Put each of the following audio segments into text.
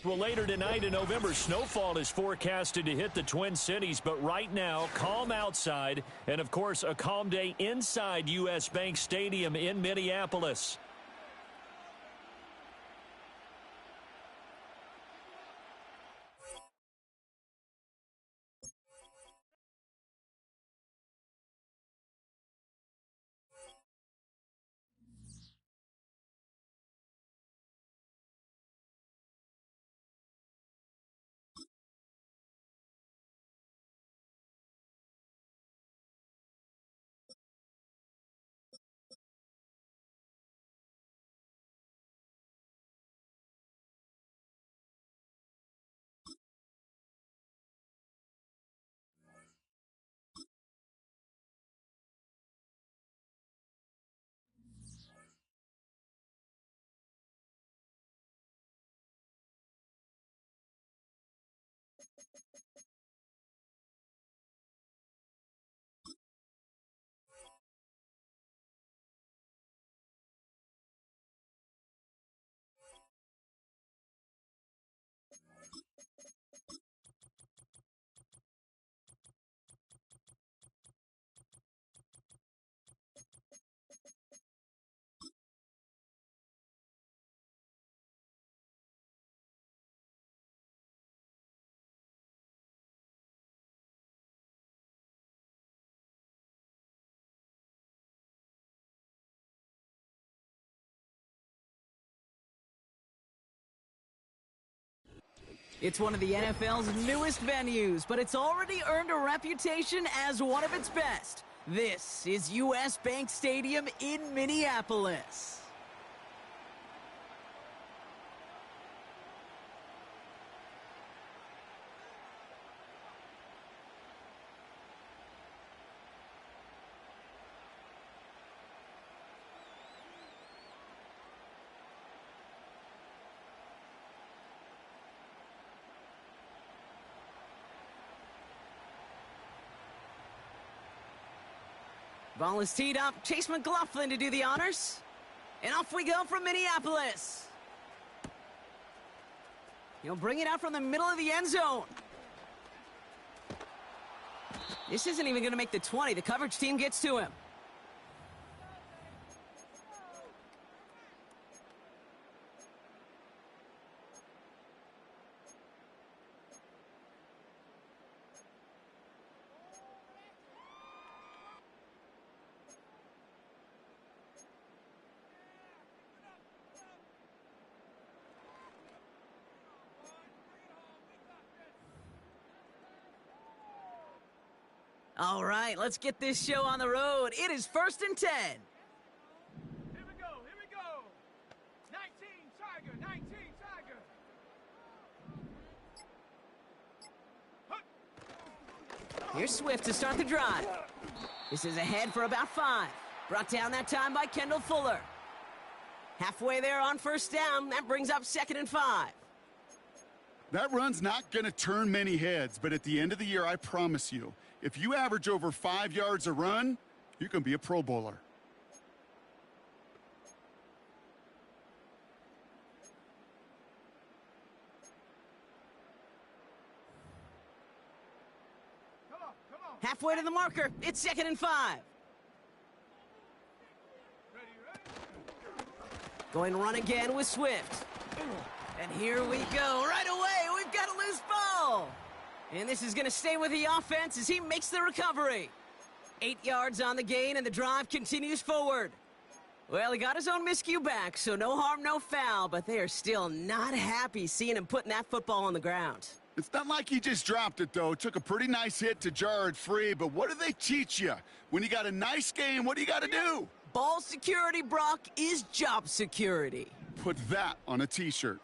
Well, later tonight, a November snowfall is forecasted to hit the Twin Cities, but right now, calm outside, and of course, a calm day inside U.S. Bank Stadium in Minneapolis. It's one of the NFL's newest venues, but it's already earned a reputation as one of its best. This is U.S. Bank Stadium in Minneapolis. Ball is teed up. Chase McLaughlin to do the honors. And off we go from Minneapolis. He'll bring it out from the middle of the end zone. This isn't even going to make the 20. The coverage team gets to him. All right, let's get this show on the road. It is 1st and 10. Here we go, here we go. 19 Tiger, 19 Tiger. Here's Swift to start the drive. This is ahead for about 5. Brought down that time by Kendall Fuller. Halfway there on 1st down. That brings up 2nd and 5. That run's not going to turn many heads, but at the end of the year, I promise you, if you average over 5 yards a run, you can be a Pro Bowler. Come on. Halfway to the marker. It's 2nd and 5. Ready. Going to run again with Swift. And here we go. Right away, we've got a loose ball. And this is going to stay with the offense as he makes the recovery. 8 yards on the gain, and the drive continues forward. Well, he got his own miscue back, so no harm, no foul, but they are still not happy seeing him putting that football on the ground. It's not like he just dropped it, though. Took a pretty nice hit to jar it free, but what do they teach you? When you got a nice game, what do you got to do? Ball security, Brock, is job security. Put that on a T-shirt.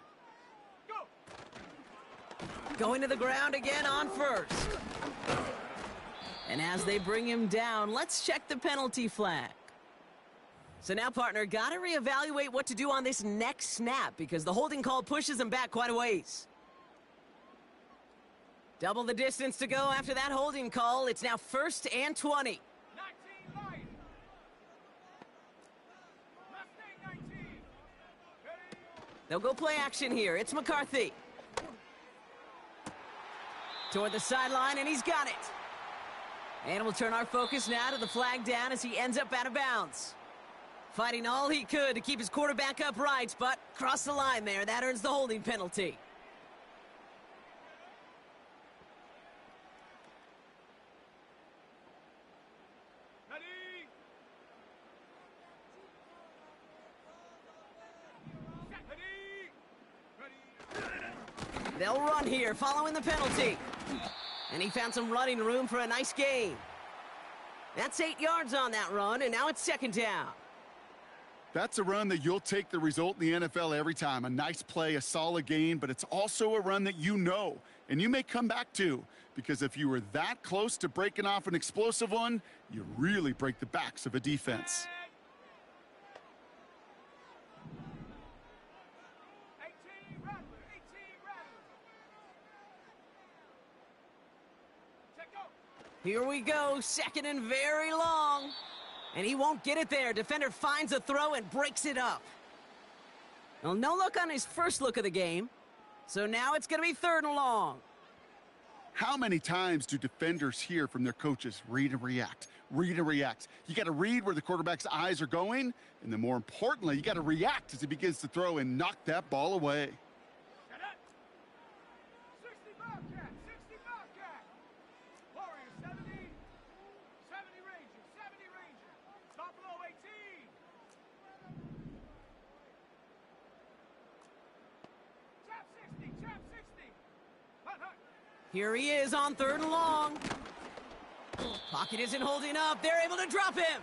Going to the ground again on 1st. And as they bring him down, let's check the penalty flag. So now, partner, got to reevaluate what to do on this next snap because the holding call pushes him back quite a ways. Double the distance to go after that holding call. It's now 1st and 20. 19 light. Left 19. Ready. They'll go play action here. It's McCarthy. Toward the sideline, and he's got it. And we'll turn our focus now to the flag down as he ends up out of bounds. Fighting all he could to keep his quarterback upright, but crossed the line there. That earns the holding penalty. They'll run here following the penalty. And he found some running room for a nice gain. That's 8 yards on that run, and now it's second down. That's a run that you'll take the result in the NFL every time. A nice play, a solid gain, but it's also a run that you know, and you may come back to, because if you were that close to breaking off an explosive one, you really break the backs of a defense. Here we go, second and very long. And he won't get it there. Defender finds a throw and breaks it up. Well, no look on his first look of the game. So now it's going to be third and long. How many times do defenders hear from their coaches, read and react, read and react? You got to read where the quarterback's eyes are going, and then more importantly, you got to react as he begins to throw and knock that ball away. Here he is on third and long. Pocket isn't holding up. They're able to drop him.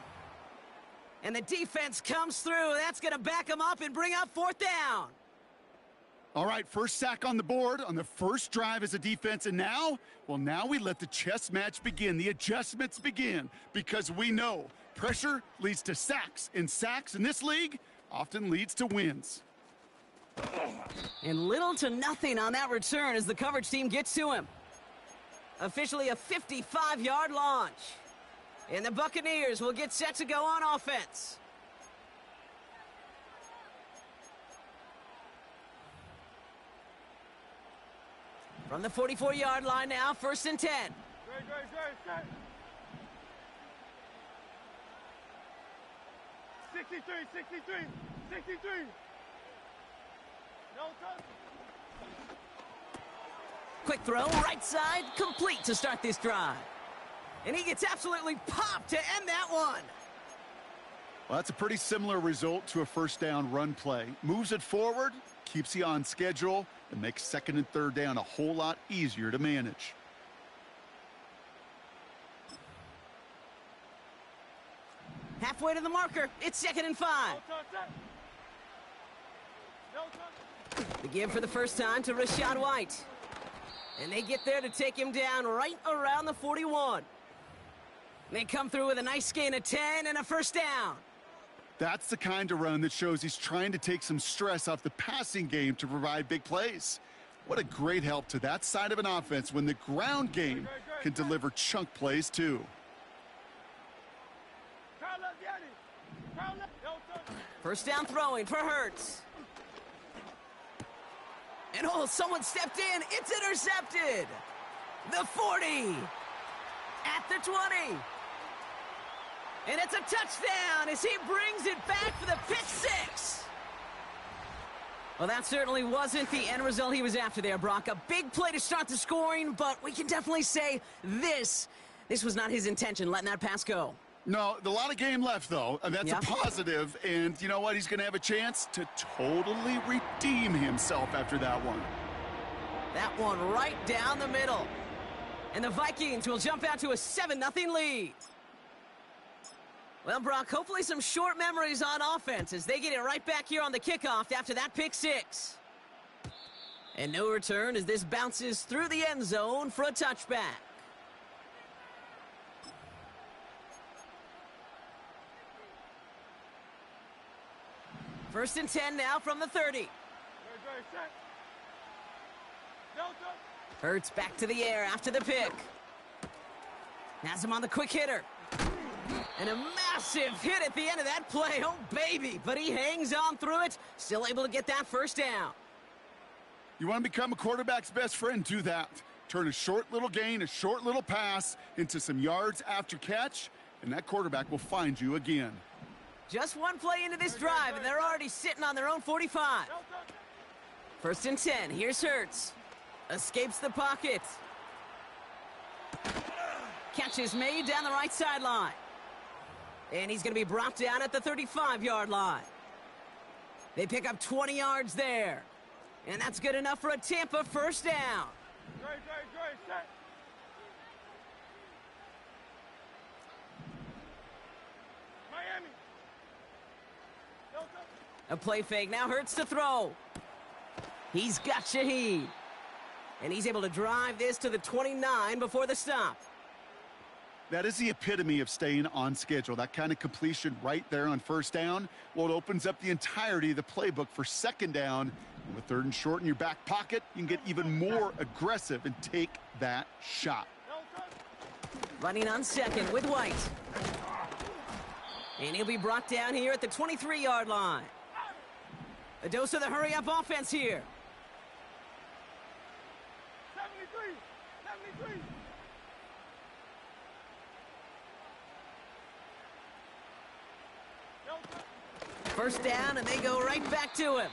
And the defense comes through. That's going to back him up and bring up fourth down. All right, first sack on the board on the first drive as a defense. And now, well, now we let the chess match begin. The adjustments begin because we know pressure leads to sacks. And sacks in this league often leads to wins. And little to nothing on that return as the coverage team gets to him. Officially a 55-yard launch. And the Buccaneers will get set to go on offense. From the 44-yard line now, first and 10. 63. Quick throw, right side, complete to start this drive. And he gets absolutely popped to end that one. Well, that's a pretty similar result to a first down run play. Moves it forward, keeps you on schedule, and makes second and third down a whole lot easier to manage. Halfway to the marker, it's second and 5. The give for the first time to Rachaad White. And they get there to take him down right around the 41. They come through with a nice gain of 10 and a first down. That's the kind of run that shows he's trying to take some stress off the passing game to provide big plays. What a great help to that side of an offense when the ground game can deliver chunk plays too. First down throwing for Hurts. And oh, someone stepped in. It's intercepted. The 40. At the 20. And it's a touchdown as he brings it back for the pick six. Well, that certainly wasn't the end result he was after there, Brock. A big play to start the scoring, but we can definitely say this was not his intention, letting that pass go. No, a lot of game left, though, and that's a positive. And you know what? He's going to have a chance to totally redeem himself after that one. That one right down the middle. And the Vikings will jump out to a 7-0 lead. Well, Brock, hopefully some short memories on offense as they get it right back here on the kickoff after that pick six. And no return as this bounces through the end zone for a touchback. First and 10 now from the 30. Hurts back to the air after the pick. Has him on the quick hitter. And a massive hit at the end of that play. Oh, baby. But he hangs on through it. Still able to get that first down. You want to become a quarterback's best friend? Do that. Turn a short little gain, a short little pass into some yards after catch, and that quarterback will find you again. Just one play into this drive, and they're already sitting on their own 45. First and 10. Here's Hurts. Escapes the pocket. Catch is made down the right sideline. And he's going to be brought down at the 35-yard line. They pick up 20 yards there. And that's good enough for a Tampa first down. Set. Miami. A play fake. Now Hurts to throw. He's got Shaheed. And he's able to drive this to the 29 before the stop. That is the epitome of staying on schedule. That kind of completion right there on first down. Well, it opens up the entirety of the playbook for second down. And with 3rd and short in your back pocket, you can get even more aggressive and take that shot. Running on second with White. And he'll be brought down here at the 23-yard line. A dose of the hurry-up offense here. 73. First down, and they go right back to him.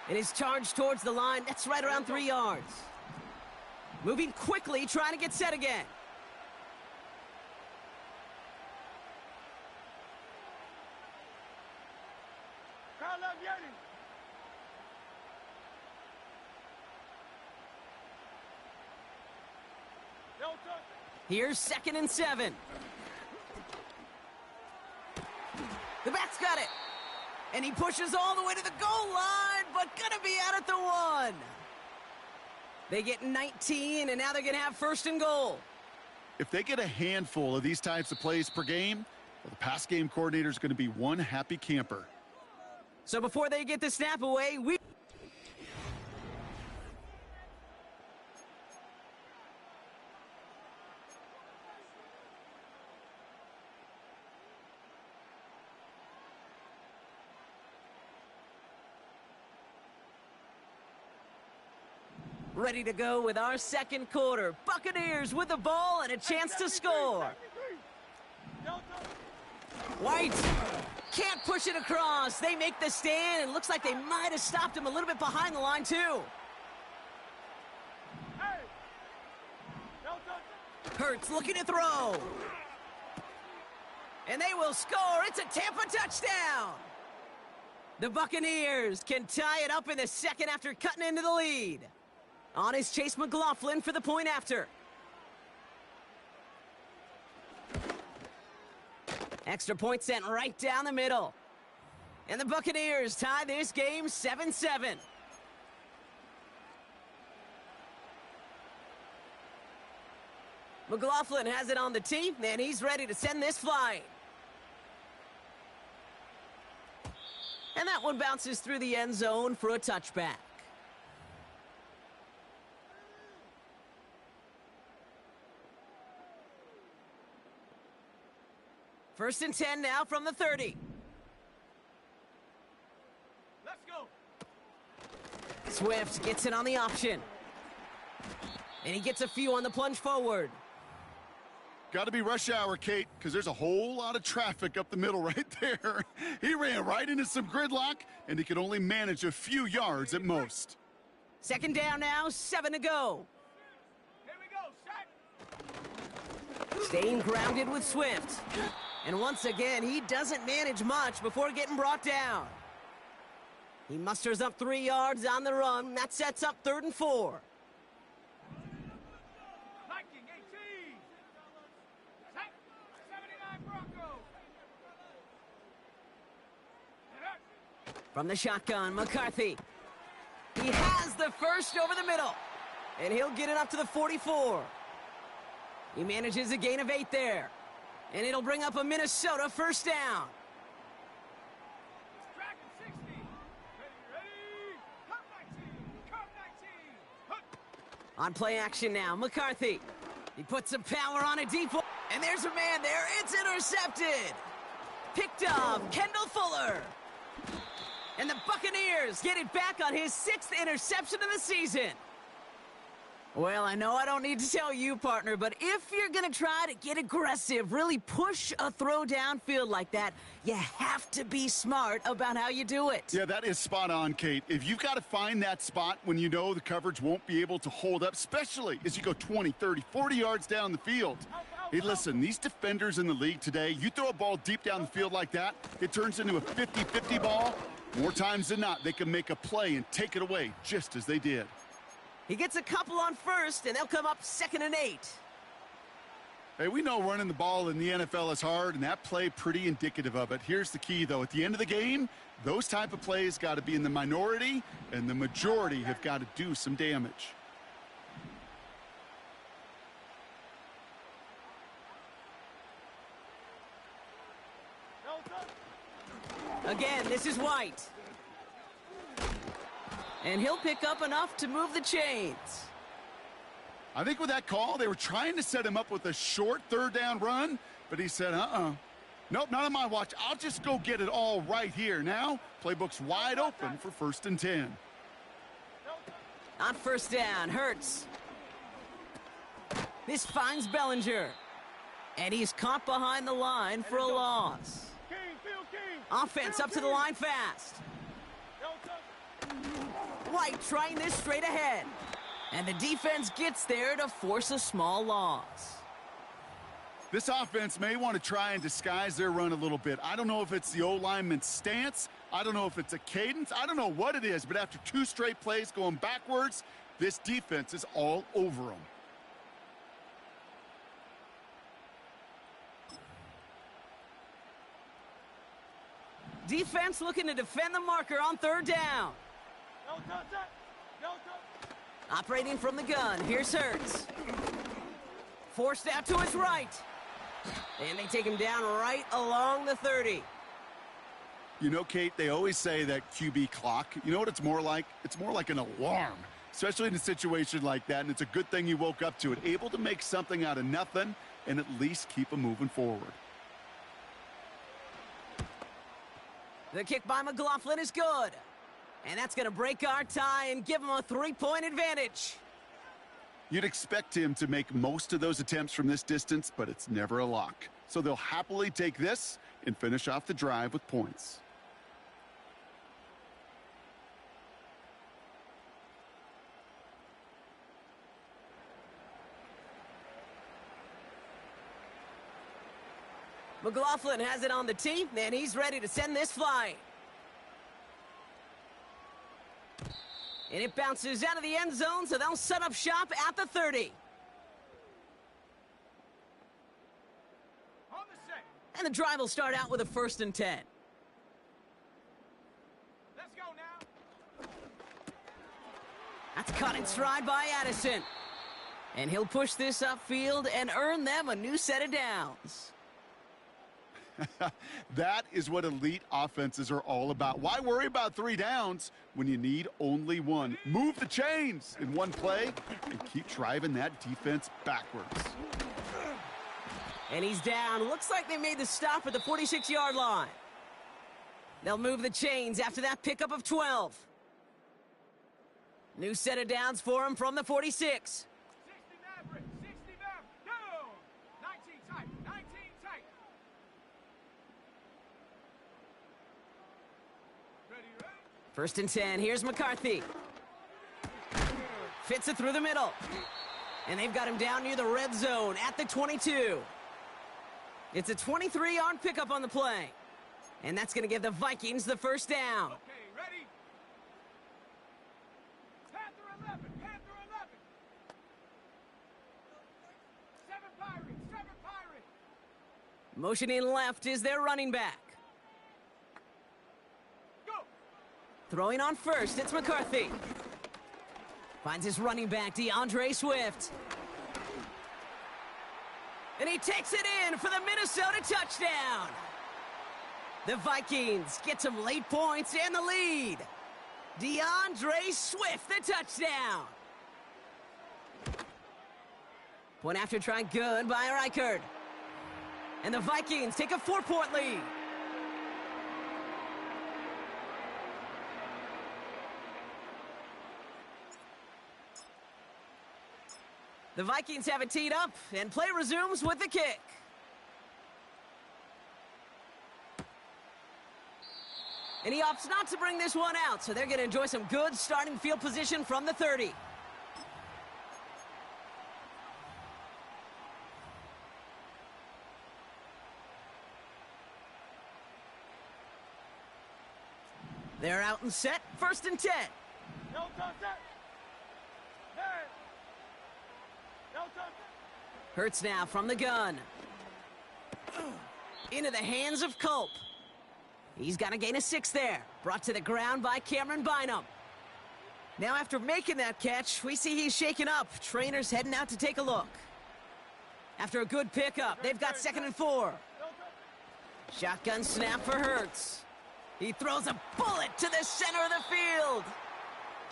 And his charge towards the line, that's right around 3 yards. Moving quickly, trying to get set again. Here's 2nd and 7. The back's got it. And he pushes all the way to the goal line, but gonna be out at the 1. They get 19, and now they're gonna have 1st and goal. If they get a handful of these types of plays per game, well, the pass game coordinator is going to be one happy camper. So before they get the snap away, ready to go with our second quarter. Buccaneers with the ball and a chance to score. White can't push it across. They make the stand, and looks like they might have stopped him a little bit behind the line, too. Hurts looking to throw. And they will score. It's a Tampa touchdown. The Buccaneers can tie it up in the second after cutting into the lead. On is Chase McLaughlin for the point after. Extra point sent right down the middle. And the Buccaneers tie this game 7-7. McLaughlin has it on the tee, and he's ready to send this flying. And that one bounces through the end zone for a touchback. First and 10 now from the 30. Let's go. Swift gets it on the option. And he gets a few on the plunge forward. Got to be rush hour, Kate, because there's a whole lot of traffic up the middle right there. He ran right into some gridlock, and he could only manage a few yards at most. Second down now, 7 to go. Here we go. Sack. Staying grounded with Swift. And once again, he doesn't manage much before getting brought down. He musters up 3 yards on the run. That sets up 3rd and 4. Viking 18. Sack. 79 Broncos. From the shotgun, McCarthy. He has the first over the middle. And he'll get it up to the 44. He manages a gain of 8 there. And it'll bring up a Minnesota first down. Dragon 60. Ready. Come 19. Come 19. On play action now, McCarthy. He puts some power on a deep one. And there's a man there. It's intercepted. Picked up, Kendall Fuller. And the Buccaneers get it back on his 6th interception of the season. Well, I know I don't need to tell you, partner, but if you're going to try to get aggressive, really push a throw downfield like that, you have to be smart about how you do it. Yeah, that is spot on, Kate. If you've got to find that spot when you know the coverage won't be able to hold up, especially as you go 20, 30, 40 yards down the field. Hey, listen, these defenders in the league today, you throw a ball deep down the field like that, it turns into a 50-50 ball. More times than not, they can make a play and take it away, just as they did. He gets a couple on first, and they'll come up 2nd and 8. Hey, we know running the ball in the NFL is hard, and that play pretty indicative of it. Here's the key, though. At the end of the game, those type of plays got to be in the minority, and the majority have got to do some damage. Again, this is White. And he'll pick up enough to move the chains. I think with that call, they were trying to set him up with a short 3rd down run, but he said, nope, not on my watch. I'll just go get it all right here. Now, playbook's wide open for 1st and 10. On 1st down, Hurts. This finds Bellinger. And he's caught behind the line for a loss. Offense up to the line fast. White trying this straight ahead. And the defense gets there to force a small loss. This offense may want to try and disguise their run a little bit. I don't know if it's the O-lineman's stance. I don't know if it's a cadence. I don't know what it is, but after 2 straight plays going backwards, this defense is all over them. Defense looking to defend the marker on 3rd down. Operating from the gun, here's Hurts. Forced out to his right. And they take him down right along the 30. You know, Kate, they always say that QB clock, you know what it's more like? It's more like an alarm, especially in a situation like that, and it's a good thing you woke up to it. Able to make something out of nothing and at least keep them moving forward. The kick by McLaughlin is good. And that's going to break our tie and give him a 3-point advantage. You'd expect him to make most of those attempts from this distance, but it's never a lock. So they'll happily take this and finish off the drive with points. McLaughlin has it on the tee, and he's ready to send this flying. And it bounces out of the end zone, so they'll set up shop at the 30. On the set. And the drive will start out with a 1st and 10. Let's go now. That's caught in stride by Addison. And he'll push this upfield and earn them a new set of downs. That is what elite offenses are all about. Why worry about 3 downs when you need only 1? Move the chains in one play and keep driving that defense backwards. And he's down. Looks like they made the stop at the 46-yard line. They'll move the chains after that pickup of 12. New set of downs for him from the 46. 60 Maverick, 60 Maverick, down. 19 tight, 19 tight. Ready, ready? 1st and 10. Here's McCarthy. Fits it through the middle. And they've got him down near the red zone at the 22. It's a 23-yard pickup on the play. And that's going to give the Vikings the 1st down. Okay, ready? Panther 11, Panther 11. 7 Pirates, 7 Pirates. Motioning left is their running back. Go. Throwing on first, it's McCarthy. Finds his running back, DeAndre Swift. And he takes it in for the Minnesota touchdown. The Vikings get some late points and the lead. DeAndre Swift, the touchdown. Point after try good by Reichard. And the Vikings take a 4-point lead. The Vikings have it teed up, and play resumes with the kick. And he opts not to bring this one out, so they're going to enjoy some good starting field position from the 30. They're out and set, 1st and 10. No touch that. Hey. No touch that. Hurts now from the gun. Into the hands of Culp. He's got to gain a 6 there. Brought to the ground by Cameron Bynum. Now after making that catch, we see he's shaken up. Trainers heading out to take a look. After a good pickup, they've got 2nd and 4. Shotgun snap for Hurts. He throws a bullet to the center of the field.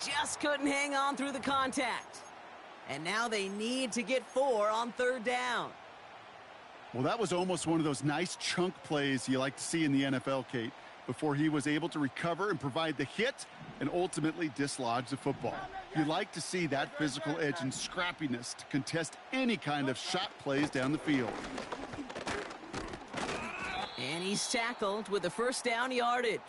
Just couldn't hang on through the contact. And now they need to get 4 on 3rd down. Well, that was almost one of those nice chunk plays you like to see in the NFL, Kate, before he was able to recover and provide the hit and ultimately dislodge the football. You like to see that physical edge and scrappiness to contest any kind of shot plays down the field. And he's tackled with the 1st down yardage.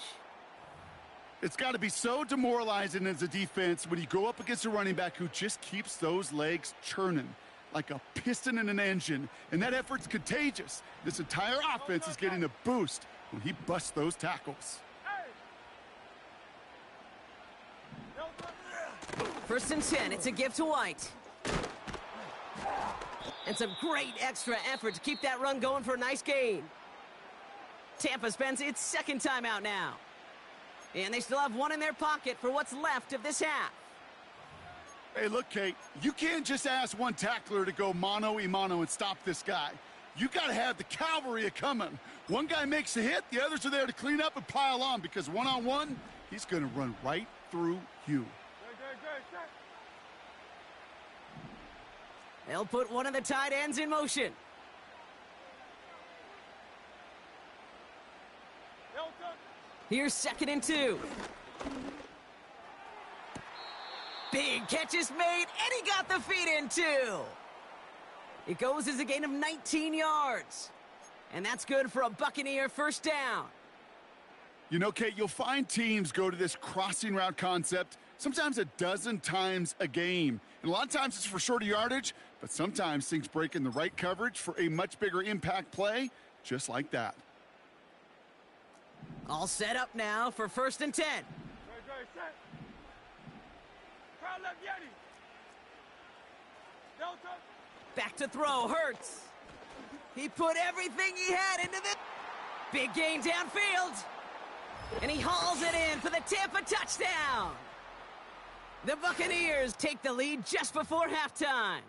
It's got to be so demoralizing as a defense when you go up against a running back who just keeps those legs churning like a piston in an engine, and that effort's contagious. This entire offense is getting a boost when he busts those tackles. 1st and 10, it's a gift to White. And some great extra effort to keep that run going for a nice gain. Tampa spends its 2nd timeout now. And they still have 1 in their pocket for what's left of this half. Hey, look, Kate, you can't just ask one tackler to go mano-a-mano and stop this guy. You got to have the cavalry coming. One guy makes a hit, the others are there to clean up and pile on, because one-on-one, he's going to run right through you. They'll put one of the tight ends in motion. Here's 2nd and 2. Big catch is made, and he got the feet in too. It goes as a gain of 19 yards. And that's good for a Buccaneer 1st down. You know, Kate, you'll find teams go to this crossing route concept sometimes a dozen times a game. And a lot of times it's for shorter yardage, but sometimes things break in the right coverage for a much bigger impact play, just like that. All set up now for 1st and 10. Back to throw, Hurts. He put everything he had into the big gain downfield. And he hauls it in for the Tampa touchdown. The Buccaneers take the lead just before halftime.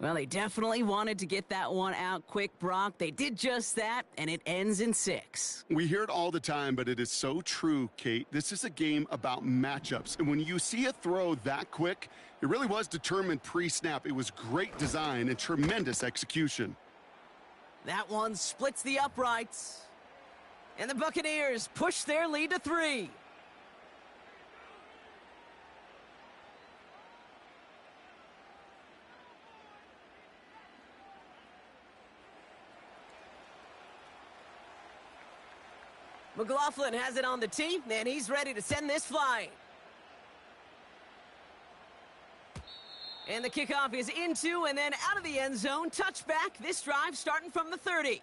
Well, they definitely wanted to get that one out quick, Brock. They did just that, and it ends in 6. We hear it all the time, but it is so true, Kate. This is a game about matchups. And when you see a throw that quick, it really was determined pre-snap. It was great design and tremendous execution. That one splits the uprights. And the Buccaneers push their lead to 3. McLaughlin has it on the tee, and he's ready to send this flying. And the kickoff is into and then out of the end zone. Touchback, this drive starting from the 30.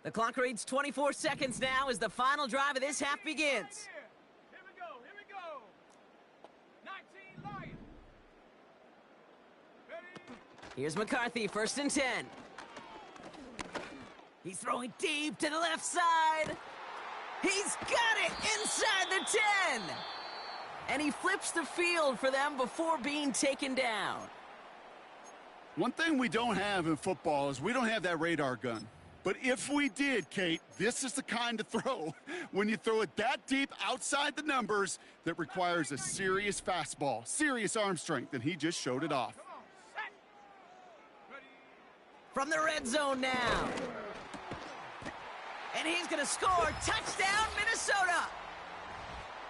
The clock reads 24 seconds now as the final drive of this half begins. Here we go. 19 Lions. Ready? Here's McCarthy, 1st and 10. He's throwing deep to the left side. He's got it inside the 10. And he flips the field for them before being taken down. One thing we don't have in football is we don't have that radar gun. But if we did, Kate, this is the kind of throw, when you throw it that deep outside the numbers, that requires a serious fastball, serious arm strength, and he just showed it off. from the red zone now. And he's going to score. Touchdown, Minnesota!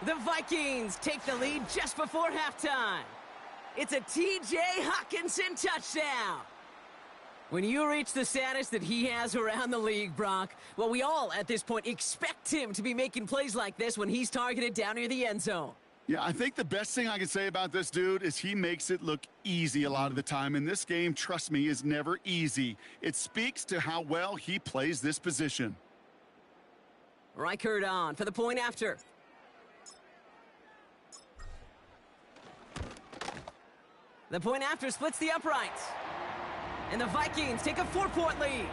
The Vikings take the lead just before halftime. It's a T.J. Hockenson touchdown. When you reach the status that he has around the league, Brock, well, we all at this point expect him to be making plays like this when he's targeted down near the end zone. Yeah, I think the best thing I can say about this dude is he makes it look easy a lot of the time. And this game, trust me, is never easy. It speaks to how well he plays this position. Reichert on for the point after. The point after splits the uprights. And the Vikings take a 4-point lead.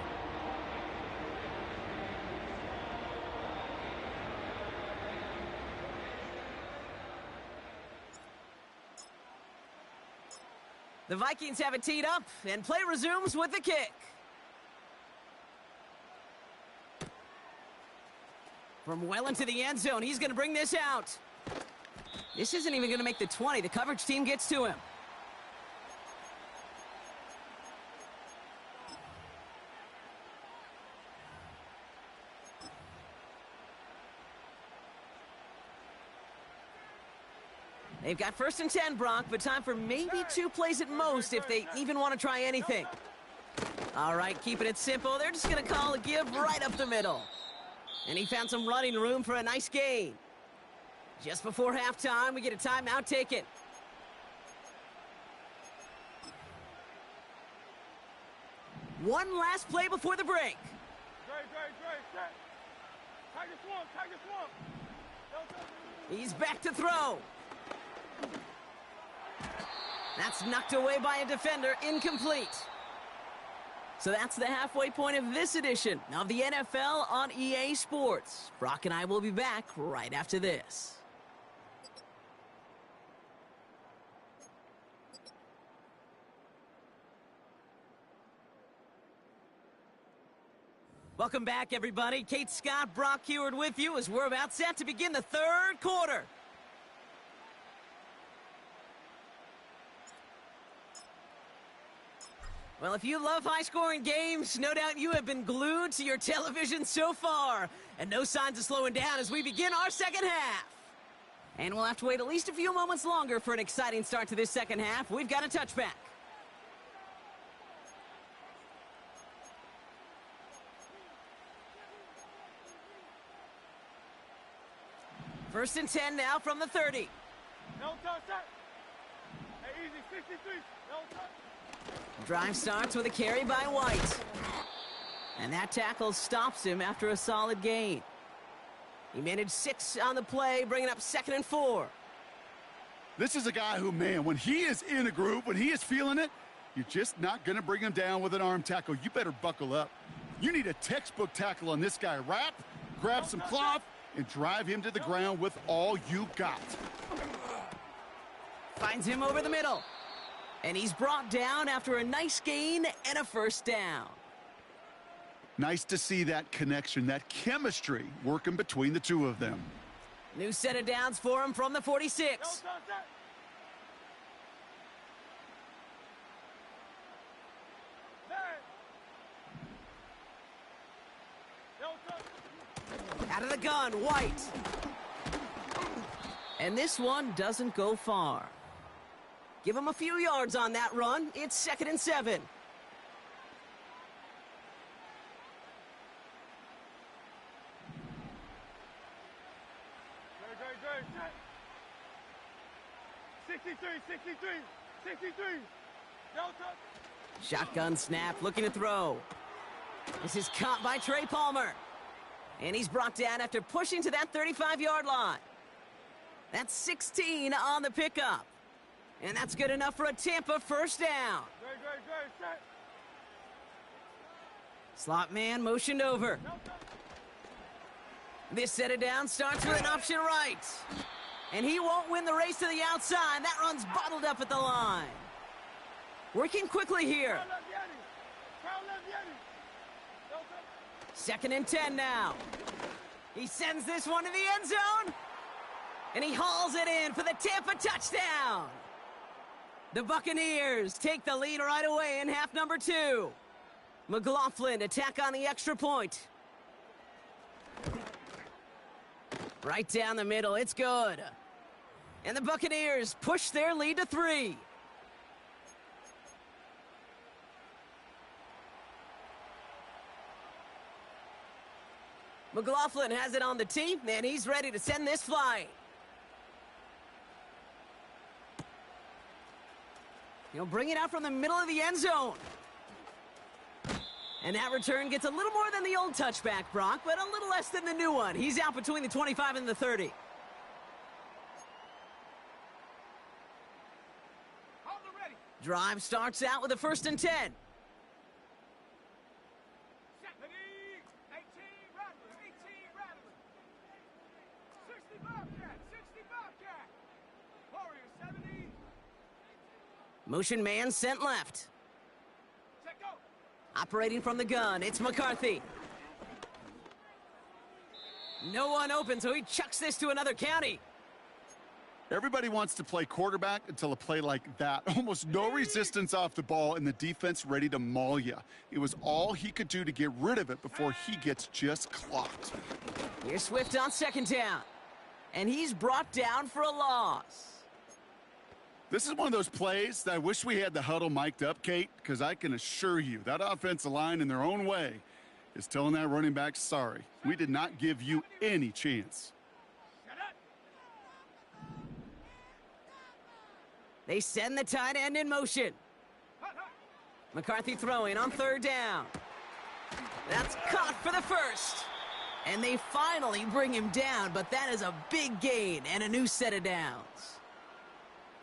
The Vikings have it teed up, and play resumes with the kick. From well into the end zone, he's going to bring this out. This isn't even going to make the 20. The coverage team gets to him. They've got 1st and 10, Brock, but time for maybe 2 plays at most if they even want to try anything. All right, keeping it simple. They're just going to call a give right up the middle. And he found some running room for a nice gain. Just before halftime, we get a timeout taken. One last play before the break. He's back to throw. That's knocked away by a defender, incomplete. So that's the halfway point of this edition of the NFL on EA Sports. Brock and I will be back right after this. Welcome back, everybody. Kate Scott, Brock Heward with you as we're about set to begin the 3rd quarter. Well, if you love high-scoring games, no doubt you have been glued to your television so far. And no signs of slowing down as we begin our second half. And we'll have to wait at least a few moments longer for an exciting start to this second half. We've got a touchback. First and 10 now from the 30. No touch. Hey, easy, 63. No touch. Drive starts with a carry by White. And that tackle stops him after a solid gain. He managed 6 on the play, bringing up 2nd and 4. This is a guy who, man, when he is in a groove, when he is feeling it, you're just not going to bring him down with an arm tackle. You better buckle up. You need a textbook tackle on this guy. Wrap, grab some cloth, and drive him to the ground with all you got. Finds him over the middle. And he's brought down after a nice gain and a 1st down. Nice to see that connection, that chemistry working between the two of them. New set of downs for him from the 46. Out of the gun, White. And this one doesn't go far. Give him a few yards on that run. It's 2nd and 7. Go. 63. Shotgun snap, looking to throw. This is caught by Trey Palmer. And he's brought down after pushing to that 35-yard line. That's 16 on the pickup. And that's good enough for a Tampa 1st down. Go. Slot man motioned over. This set of downs starts with an option right. And he won't win the race to the outside. That run's bottled up at the line. Working quickly here. 2nd and 10 now. He sends this one to the end zone. And he hauls it in for the Tampa touchdown. The Buccaneers take the lead right away in half number 2. McLaughlin attack on the extra point. Right down the middle, it's good. And the Buccaneers push their lead to 3. McLaughlin has it on the tee, and he's ready to send this flying. He'll bring it out from the middle of the end zone. And that return gets a little more than the old touchback, Brock, but a little less than the new one. He's out between the 25 and the 30. Drive starts out with a 1st and 10. 18, Rattler, 18, Rattler. 60 Bobcat, 60 Bobcat. Warrior 70. Motion man sent left. Check out. Operating from the gun, it's McCarthy. No one open, so he chucks this to another county. Everybody wants to play quarterback until a play like that. Almost no resistance off the ball and the defense ready to maul you. It was all he could do to get rid of it before he gets just clocked. Here's Swift on 2nd down. And he's brought down for a loss. This is one of those plays that I wish we had the huddle mic'd up, Kate, because I can assure you that offensive line in their own way is telling that running back, sorry, we did not give you any chance. They send the tight end in motion. McCarthy throwing on 3rd down. That's caught for the 1st. And they finally bring him down, but that is a big gain and a new set of downs.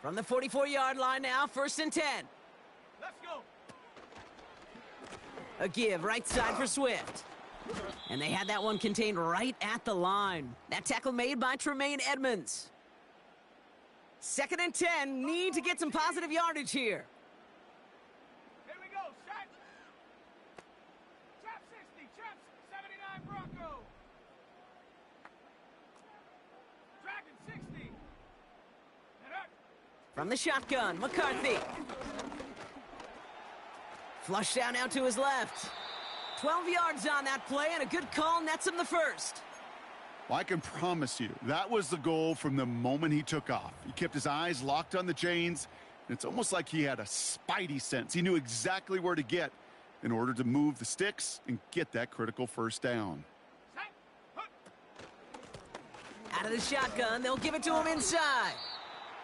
From the 44-yard line now, 1st and 10. Let's go. A give right side for Swift. And they had that one contained right at the line. That tackle made by Tremaine Edmonds. 2nd and 10, need to get some positive yardage here. Here we go, shot. Trap 60, trap 79 Bronco. Dragon 60. From the shotgun, McCarthy. Flush down out to his left. 12 yards on that play, and a good call nets him the 1st. Well, I can promise you, that was the goal from the moment he took off. He kept his eyes locked on the chains, and it's almost like he had a spidey sense. He knew exactly where to get in order to move the sticks and get that critical 1st down. Out of the shotgun, they'll give it to him inside.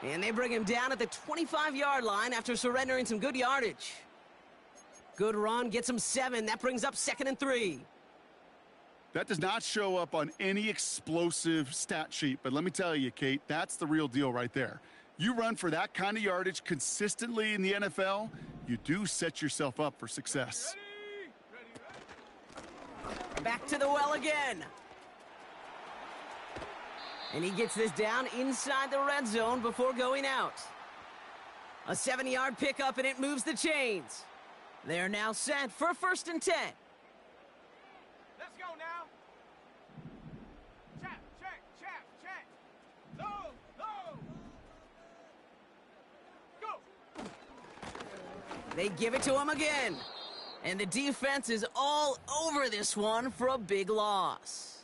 And they bring him down at the 25-yard line after surrendering some good yardage. Good run, gets him 7. That brings up 2nd and 3. That does not show up on any explosive stat sheet, but let me tell you, Kate, that's the real deal right there. You run for that kind of yardage consistently in the NFL, you do set yourself up for success. Back to the well again. And he gets this down inside the red zone before going out. A 7-yard pickup, and it moves the chains. They're now set for 1st and 10. Let's go now. Chap, check. Low. Go. They give it to him again. And the defense is all over this one for a big loss.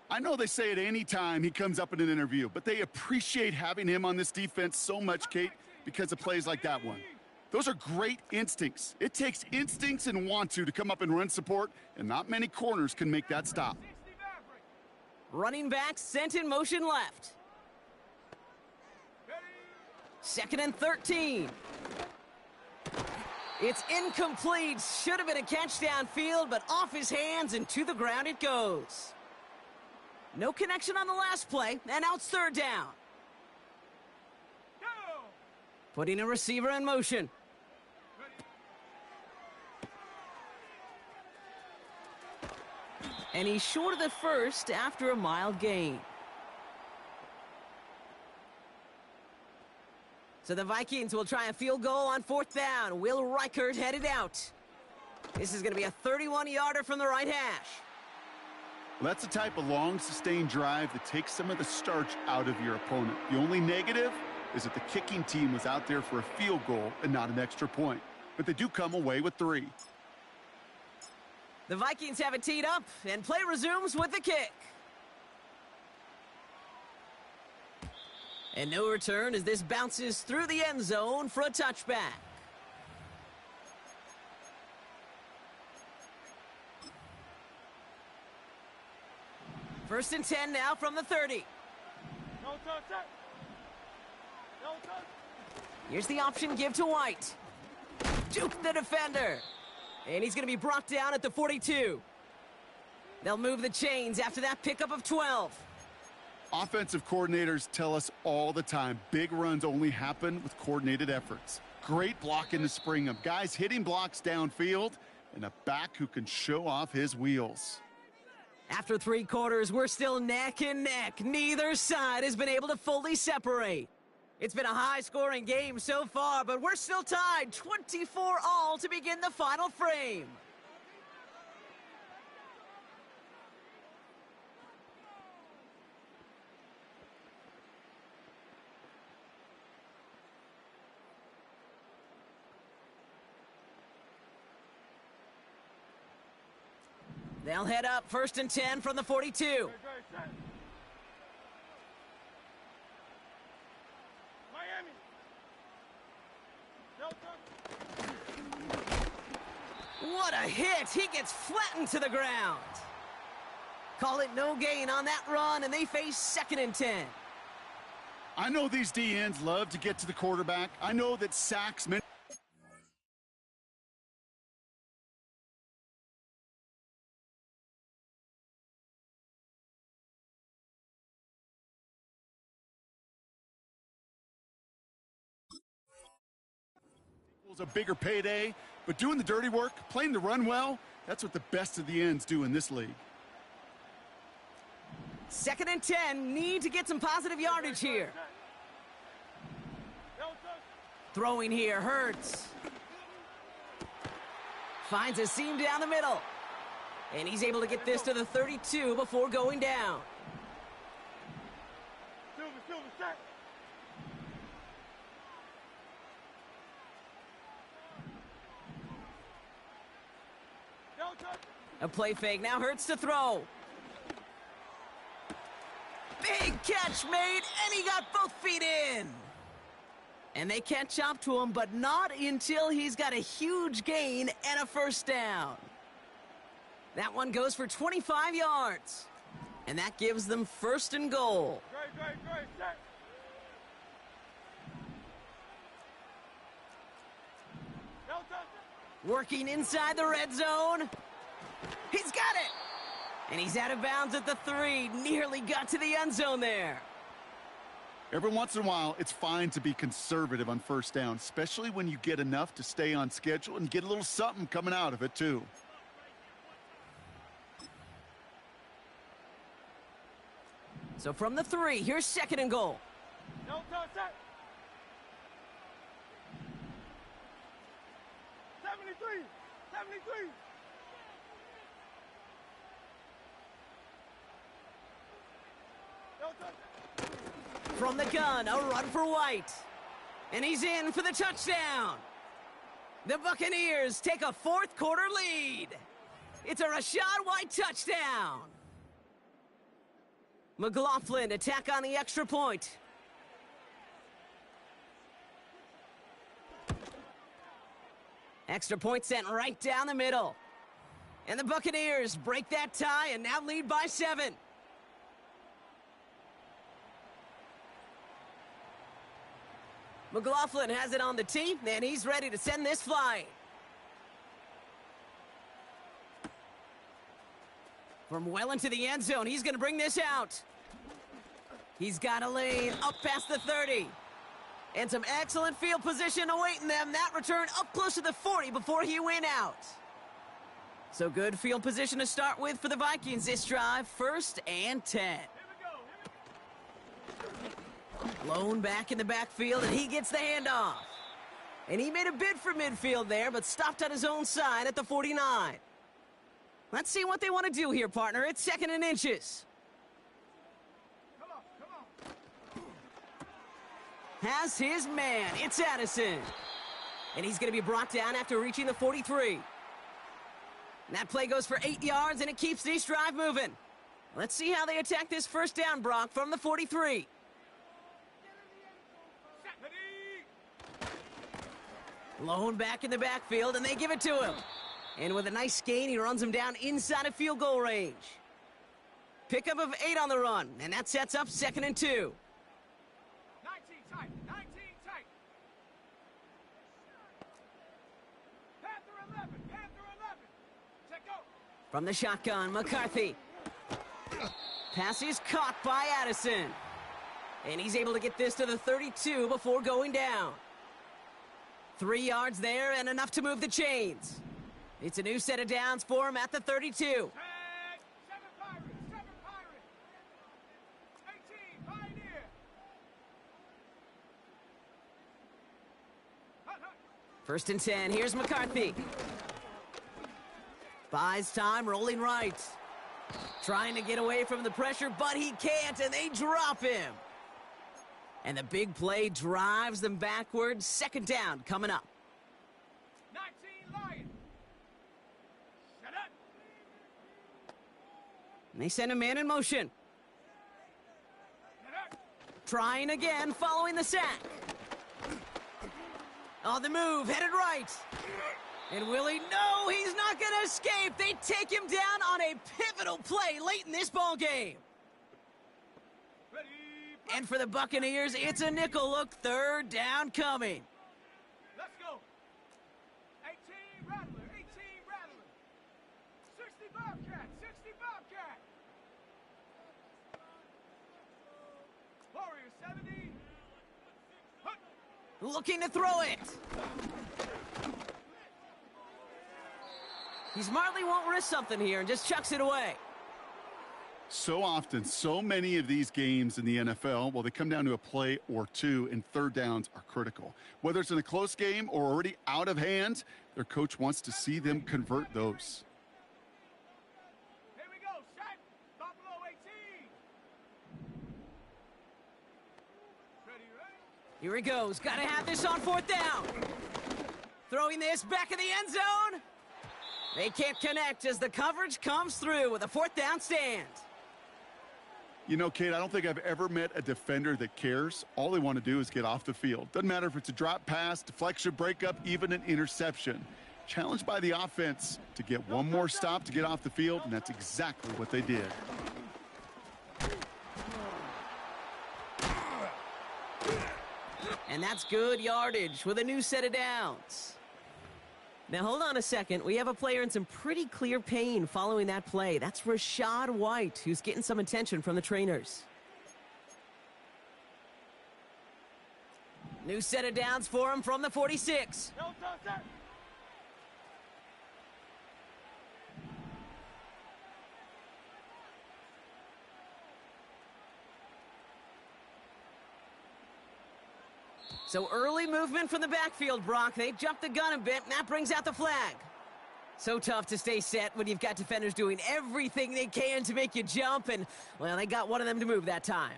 I know they say it any time he comes up in an interview, but they appreciate having him on this defense so much, Kate, because of plays like that one. Those are great instincts. It takes instincts and want to come up and run support, and not many corners can make that stop. Running back sent in motion left. 2nd and 13. It's incomplete. Should have been a catch downfield, but off his hands and to the ground it goes. No connection on the last play, and out 3rd down. Go. Putting a receiver in motion. And he's short of the 1st after a mild gain. So the Vikings will try a field goal on 4th down. Will Reichert headed out. This is going to be a 31-yarder from the right hash. Well, that's the type of long, sustained drive that takes some of the starch out of your opponent. The only negative is that the kicking team was out there for a field goal and not an extra point. But they do come away with 3. The Vikings have it teed up, and play resumes with the kick. And no return as this bounces through the end zone for a touchback. First and 10 now from the 30. No touch. No touch. Here's the option give to White. Juke the defender. And he's going to be brought down at the 42. They'll move the chains after that pickup of 12. Offensive coordinators tell us all the time, big runs only happen with coordinated efforts. Great blocking to spring them. Guys hitting blocks downfield, and a back who can show off his wheels. After 3 quarters, we're still neck and neck. Neither side has been able to fully separate. It's been a high-scoring game so far, but we're still tied 24-all to begin the final frame. They'll head up first and 10 from the 42. Miami. No touch. What a hit! He gets flattened to the ground. Call it no gain on that run, and they face second and 10. I know these DNs love to get to the quarterback. I know that sacks meant a bigger payday, but doing the dirty work, playing the run well, that's what the best of the ends do in this league. Second and 10, need to get some positive yardage here. No touch. Throwing here hurts. Finds a seam down the middle. And he's able to get this to the 32 before going down. Silver, set. No touch. A play fake now hurts to throw. Big catch made, and he got both feet in. And they catch up to him, but not until he's got a huge gain and a first down. That one goes for 25 yards. And that gives them first and goal. Great, set. No touch. Working inside the red zone. He's got it. And he's out of bounds at the 3. Nearly got to the end zone there. Every once in a while, it's fine to be conservative on first down, especially when you get enough to stay on schedule and get a little something coming out of it, too. So from the 3, here's second and goal. No touch, set. 73. No touch. From the gun, a run for White. And he's in for the touchdown. The Buccaneers take a fourth quarter lead. It's a Rachaad White touchdown. McLaughlin attack on the extra point. Extra point sent right down the middle. And the Buccaneers break that tie and now lead by 7. McLaughlin has it on the tee, and he's ready to send this flying. From well into the end zone, he's going to bring this out. He's got a lane up past the 30. And some excellent field position awaiting them. That return up close to the 40 before he went out. So good field position to start with for the Vikings this drive. First and 10. Blown back in the backfield, and he gets the handoff. And he made a bid for midfield there, but stopped on his own side at the 49. Let's see what they want to do here, partner. It's second and inches. Come on. Has his man. It's Addison. And he's going to be brought down after reaching the 43. And that play goes for 8 yards, and it keeps this drive moving. Let's see how they attack this first down, Brock, from the 43. Lone back in the backfield, and they give it to him. And with a nice gain, he runs him down inside of field goal range. Pickup of 8 on the run, and that sets up 2nd and 2. 19 tight, 19 tight. Panther 11, Panther 11. Check go. From the shotgun, McCarthy. Pass is caught by Addison. And he's able to get this to the 32 before going down. 3 yards there and enough to move the chains. It's a new set of downs for him at the 32. Tag, 7 Pirates, 7 Pirates. 18, Pioneer. Hut, hut. 1st and 10, here's McCarthy. Buys time, rolling right. Trying to get away from the pressure, but he can't, and they drop him. And the big play drives them backwards. 2nd down coming up. 19 Lions. Shut up. And they send a man in motion. Shut up. Trying again, following the sack. On the move, headed right. And will he? No, he's not going to escape. They take him down on a pivotal play late in this ball game. Ready. And for the Buccaneers, it's a nickel look. 3rd down coming. Let's go. 18 Rattler, 18 Rattler. 60 Bobcat, 60 Bobcat. Warrior 70. Hut. Looking to throw it. He smartly won't risk something here and just chucks it away. So often, so many of these games in the NFL, well, they come down to a play or two, and 3rd downs are critical. Whether it's in a close game or already out of hand, their coach wants to see them convert those. Here we go, set. Buffalo 18. Ready, ready. Here he goes. Got to have this on 4th down. Throwing this back in the end zone. They can't connect as the coverage comes through with a 4th down stand. You know, Kate, I don't think I've ever met a defender that cares. All they want to do is get off the field. Doesn't matter if it's a drop pass, deflection, breakup, even an interception. Challenged by the offense to get one more stop to get off the field, and that's exactly what they did. And that's good yardage with a new set of downs. Now, hold on a second. We have a player in some pretty clear pain following that play. That's Rachaad White, who's getting some attention from the trainers. New set of downs for him from the 46. No, sir. So early movement from the backfield, Brock. They jumped the gun a bit, and that brings out the flag. So tough to stay set when you've got defenders doing everything they can to make you jump, and, well, they got one of them to move that time.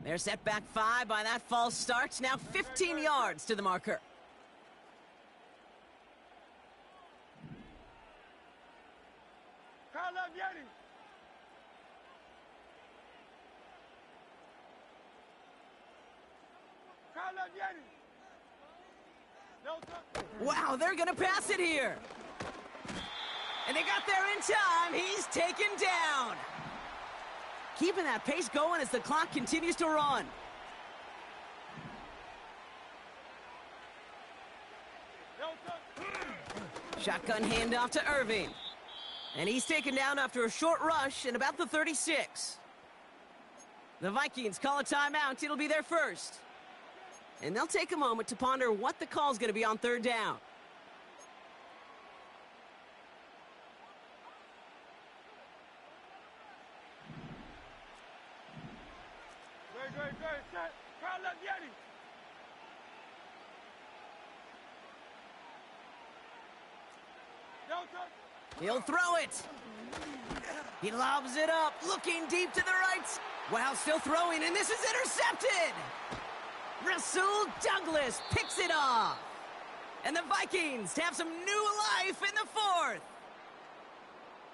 They're set back 5 by that false start. Now 15 yards to the marker. Wow, they're going to pass it here. And they got there in time. He's taken down. Keeping that pace going as the clock continues to run. Shotgun handoff to Irving. And he's taken down after a short rush at about the 36. The Vikings call a timeout. It'll be their first. And they'll take a moment to ponder what the call's going to be on 3rd down. Great. Set. Crowd left Yeti. He'll throw it. He lobs it up, looking deep to the right. Wow, still throwing, and this is intercepted. Rasul Douglas picks it off. And the Vikings have some new life in the fourth.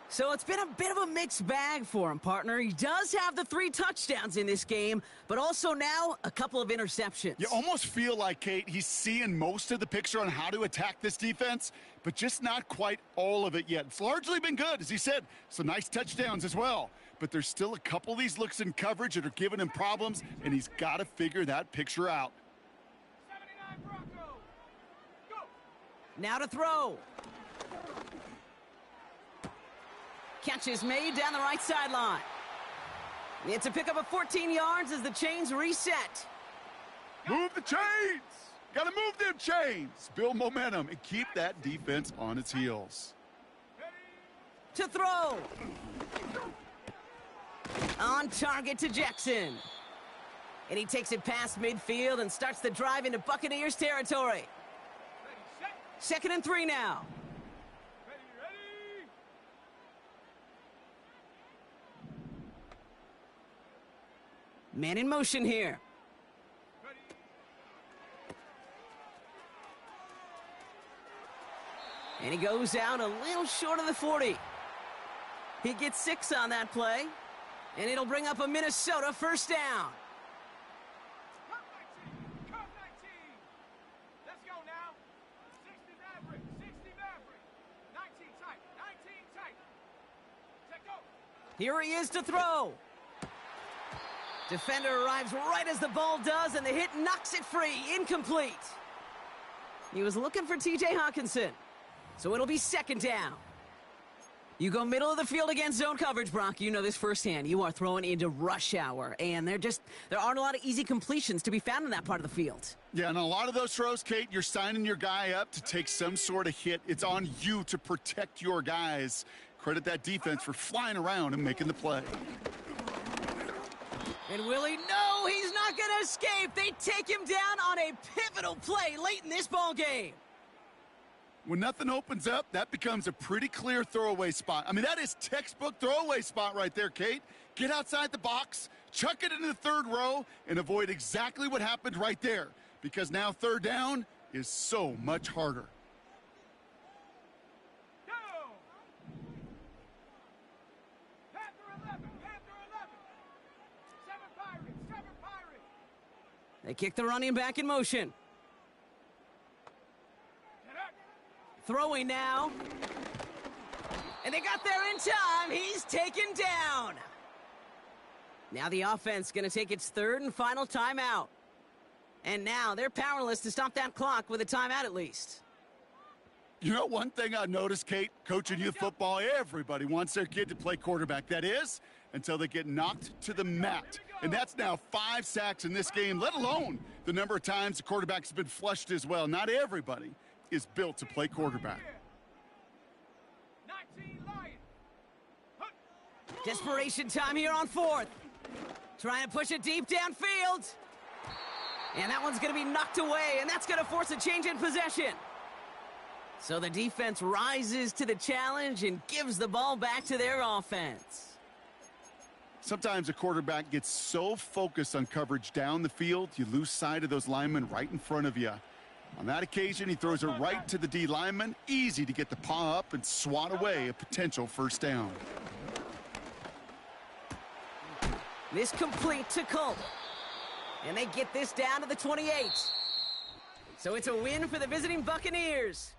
So it's been a bit of a mixed bag for him, partner. He does have the 3 touchdowns in this game, but also now a couple of interceptions. You almost feel like, Kate, he's seeing most of the picture on how to attack this defense, but just not quite all of it yet. It's largely been good, as he said. Some nice touchdowns as well. But there's still a couple of these looks in coverage that are giving him problems, and he's got to figure that picture out. 79 Broncos. Go. Now to throw. Catch is made down the right sideline. It's a pickup of 14 yards as the chains reset. Move the chains! Got to move them chains! Build momentum and keep that defense on its heels. To throw. On target to Jackson. And he takes it past midfield and starts the drive into Buccaneers territory. Ready, set. 2nd and 3 now. Ready. Man in motion here. Ready. And he goes out a little short of the 40. He gets 6 on that play. And it'll bring up a Minnesota first down. Cut 19. Cut 19. Let's go now. 60 Maverick. 60 Maverick. 19 tight. 19 tight. Check go. Here he is to throw. Defender arrives right as the ball does, and the hit knocks it free. Incomplete. He was looking for T.J. Hawkinson. So it'll be 2nd down. You go middle of the field against zone coverage, Brock. You know this firsthand. You are throwing into rush hour, and there aren't a lot of easy completions to be found in that part of the field. Yeah, and a lot of those throws, Kate, you're signing your guy up to take some sort of hit. It's on you to protect your guys. Credit that defense for flying around and making the play. And Willie, no, he's not going to escape. They take him down on a pivotal play late in this ball game. When nothing opens up, that becomes a pretty clear throwaway spot. I mean, that is textbook throwaway spot right there, Kate. Get outside the box, chuck it into the 3rd row, and avoid exactly what happened right there. Because now 3rd down is so much harder. Go. Panther 11. Panther 11. 7 Pirates. 7 Pirates. They kick the running back in motion. Throwing now. And they got there in time. He's taken down. Now the offense going to take its 3rd and final timeout. And now they're powerless to stop that clock with a timeout at least. You know, one thing I noticed, Kate, coaching youth football, everybody wants their kid to play quarterback. That is, until they get knocked to the mat. And that's now 5 sacks in this game, let alone the number of times the quarterback's been flushed as well. Not everybody is built to play quarterback. 19 Lions. Desperation time here on 4th. Trying to push it deep downfield. And that one's going to be knocked away, and that's going to force a change in possession. So the defense rises to the challenge and gives the ball back to their offense. Sometimes a quarterback gets so focused on coverage down the field, you lose sight of those linemen right in front of you. On that occasion, he throws it right to the D lineman. Easy to get the paw up and swat away a potential first down. This complete to Colt. And they get this down to the 28. So it's a win for the visiting Buccaneers.